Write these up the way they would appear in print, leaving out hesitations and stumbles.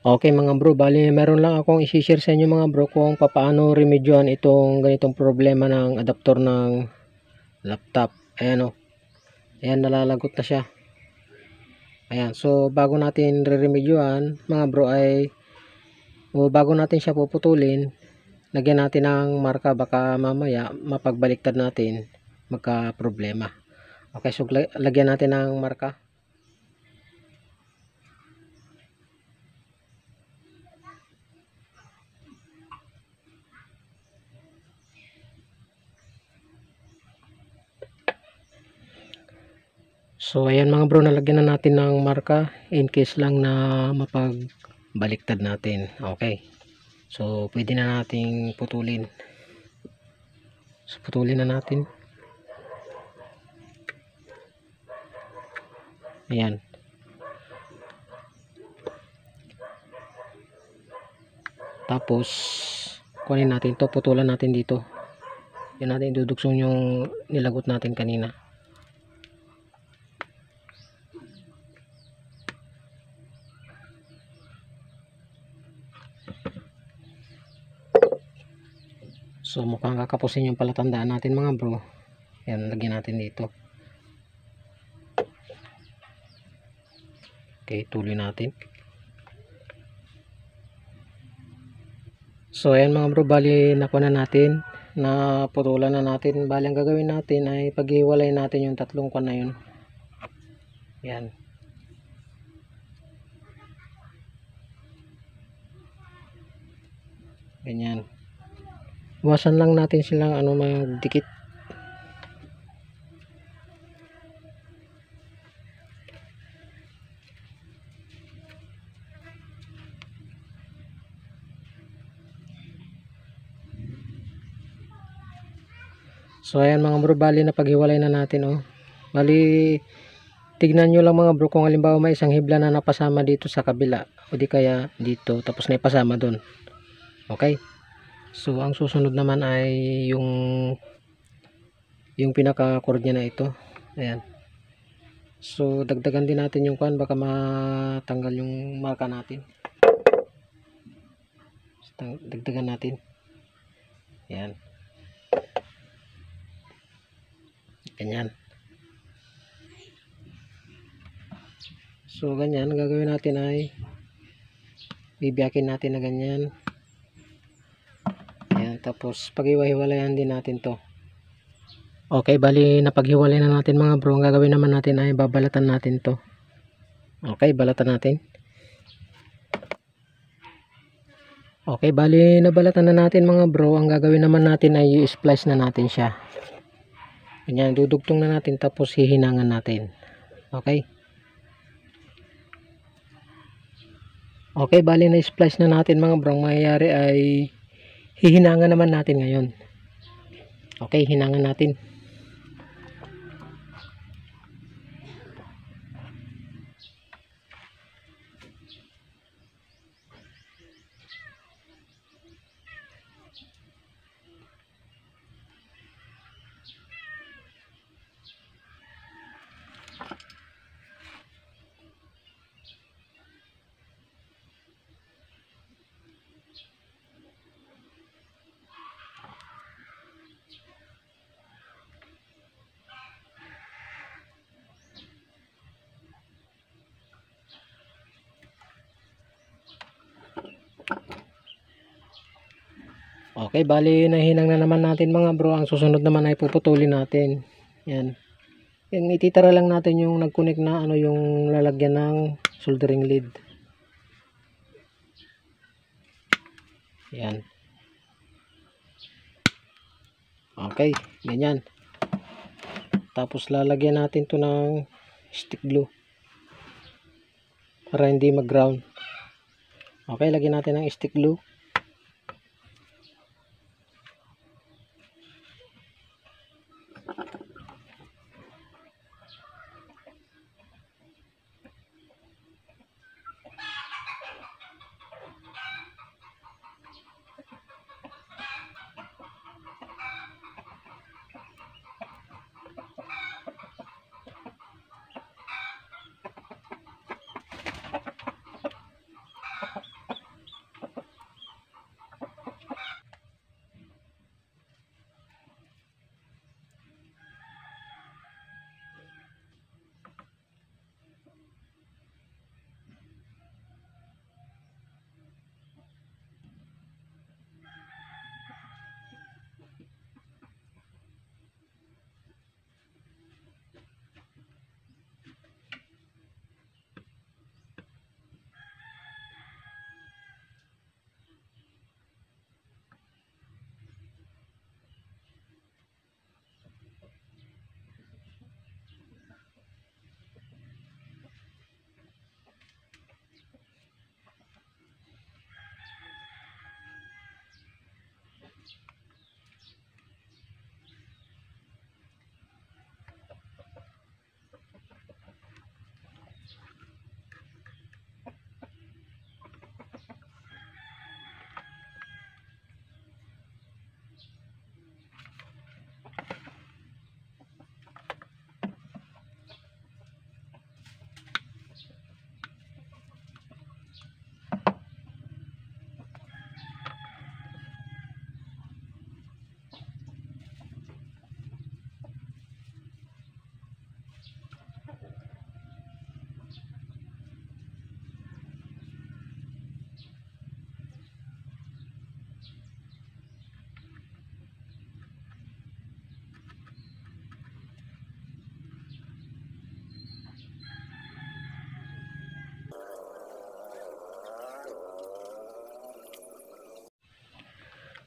Okay mga bro, bali meron lang akong i-share sa inyo mga bro kung paano remedyohan itong ganitong problema ng adapter ng laptop. Ayan o. Ayan, nalalagot na siya. Ayan, so bago natin re-remedyohan mga bro bago natin siya puputulin, lagyan natin ng marka, baka mamaya mapagbaliktad natin magka problema. Okay, so lagyan natin ng marka. So ayan mga bro, nalagyan na natin ng marka in case lang na mapagbaliktad natin. Okay, so pwede na nating putulin. So putulin na natin. Ayan. Tapos kunin natin to, putulan natin dito. Yan natin dudugsong yung nilagot natin kanina. So mukhang kakapusin yung palatandaan natin mga bro. Yan, lagyan natin dito. Okay, tuloy natin. So ayan mga bro, bali nakuha na natin, naputulan na natin. Bali ang gagawin natin ay paghiwalay natin yung tatlong kuwan na yun. Yan. Ganyan. Iwasan lang natin silang magdikit. So ayan mga bro, bali na paghiwalay na natin oh. Bali tignan nyo lang mga bro kung halimbawa may isang hibla na napasama dito sa kabila o di kaya dito tapos na ipasama doon. Okay, so ang susunod naman ay yung pinaka cord niya na ito. Ayan, so dagdagan din natin yung kan, baka matanggal yung marka natin. Dagdagan natin. Ayan, ganyan. So ganyan, gagawin natin ay bibiyakin natin na ganyan. Ayan, tapos pag-iwa-hiwalayan din natin to. Okay, bali napaghiwalay na natin mga bro. Ang gagawin naman natin ay babalatan natin to. Okay, balatan natin. Okay, bali nabalatan na natin mga bro. Ang gagawin naman natin ay i-splice na natin siya. Ganyan, dudugtong na natin tapos hihinangan natin. Okay. Okay, bali na-splice na natin mga bro. Ang mangyayari ay hihinangan naman natin ngayon. Okay, hinangan natin. Okay, bali nahinang na naman natin mga bro. Ang susunod naman ay puputulin natin. Yan. Yung ititara lang natin yung nag-connect na yung lalagyan ng soldering lead. Yan. Okay, ganyan. Tapos lalagyan natin to ng stick glue para hindi mag-ground. Okay, lagyan natin ng stick glue.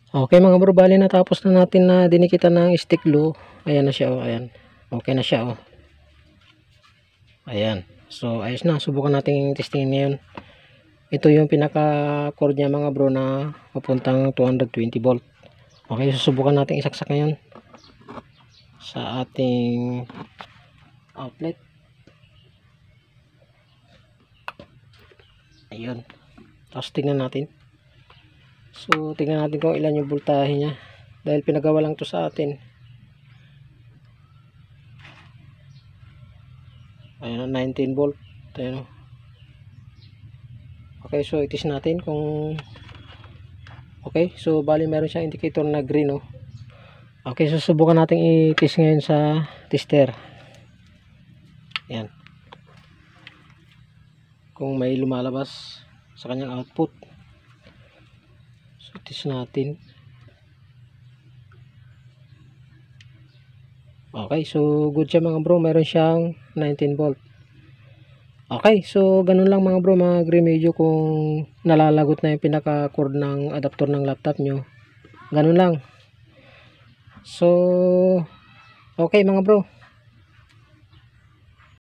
Okay mga bro, bali natapos na natin na dinikitan ng stick glue. Ayan na siya, oh, ayan. Okay na siya, oh. Ayan. So ayos na, subukan natin testingin ngayon. Ito yung pinaka cord niya mga bro na papuntang 220 volt. Okay, susubukan natin isaksak ngayon sa ating outlet. Ayun. Tapos tingnan natin. So tingnan natin kung ilan yung voltahe niya. Dahil pinagawa lang to sa atin. Ayun, 19 volt. Ayun. Okay, so itis natin kung okay. So bali meron siyang indicator na green, oh. Okay, so subukan natin itis ngayon sa tester. Yan. Kung may lumalabas sa kanyang output. So itis natin. Okay, so good siya mga bro. Meron siyang 19 volt. Okay, so ganun lang mga bro, mag-remedyo kung nalalagot na yung pinaka cord ng adapter ng laptop nyo. Ganun lang. So okay mga bro.